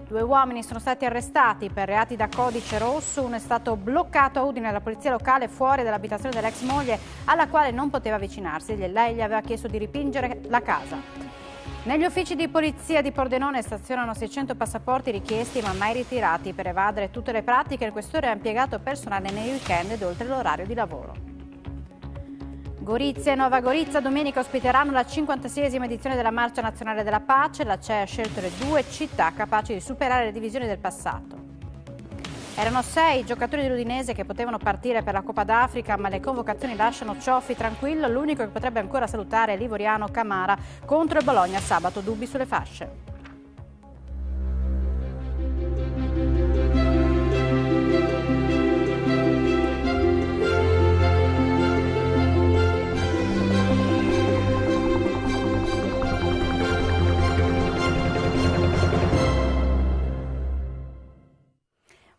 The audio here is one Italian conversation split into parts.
2 uomini sono stati arrestati per reati da codice rosso. Uno è stato bloccato a Udine dalla polizia locale fuori dall'abitazione dell'ex moglie, alla quale non poteva avvicinarsi. Lei gli aveva chiesto di ripingere la casa. Negli uffici di polizia di Pordenone stazionano 600 passaporti richiesti ma mai ritirati. Per evadere tutte le pratiche, il questore ha impiegato personale nei weekend ed oltre l'orario di lavoro. Gorizia e Nova Gorizia domenica ospiteranno la 56esima edizione della Marcia Nazionale della Pace. La CEE ha scelto le 2 città capaci di superare le divisioni del passato. Erano 6 giocatori dell'Udinese che potevano partire per la Coppa d'Africa, ma le convocazioni lasciano Cioffi tranquillo. L'unico che potrebbe ancora salutare è l'ivoriano Camara contro il Bologna sabato, dubbi sulle fasce.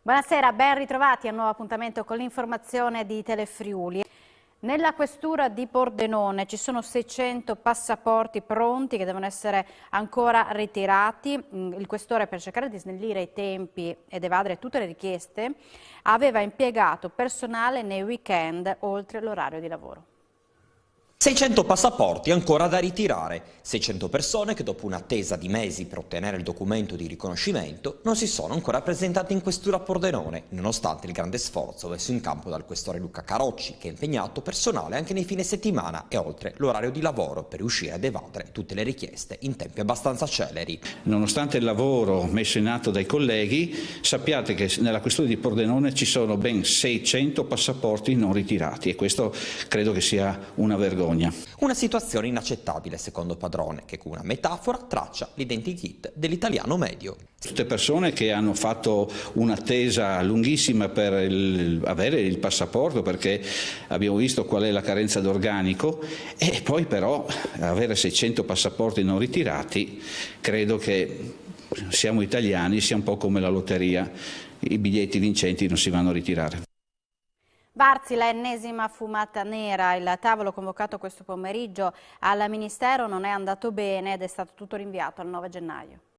Buonasera, ben ritrovati a un nuovo appuntamento con l'informazione di Telefriuli. Nella questura di Pordenone ci sono 600 passaporti pronti che devono essere ancora ritirati. Il questore, per cercare di snellire i tempi ed evadere tutte le richieste, aveva impiegato personale nei weekend oltre l'orario di lavoro. 600 passaporti ancora da ritirare, 600 persone che dopo un'attesa di mesi per ottenere il documento di riconoscimento non si sono ancora presentate in questura a Pordenone, nonostante il grande sforzo messo in campo dal questore Luca Carocci, che ha impegnato personale anche nei fine settimana e oltre l'orario di lavoro per riuscire ad evadere tutte le richieste in tempi abbastanza celeri. Nonostante il lavoro messo in atto dai colleghi, sappiate che nella questura di Pordenone ci sono ben 600 passaporti non ritirati e questo credo che sia una vergogna. Una situazione inaccettabile secondo Padrone, che con una metafora traccia l'identikit dell'italiano medio. Tutte persone che hanno fatto un'attesa lunghissima per avere il passaporto, perché abbiamo visto qual è la carenza d'organico, e poi però avere 600 passaporti non ritirati, credo che siamo italiani, sia un po' come la lotteria, i biglietti vincenti non si vanno a ritirare. Varzi, l'ennesima fumata nera. Il tavolo convocato questo pomeriggio al Ministero non è andato bene ed è stato tutto rinviato al 9 gennaio.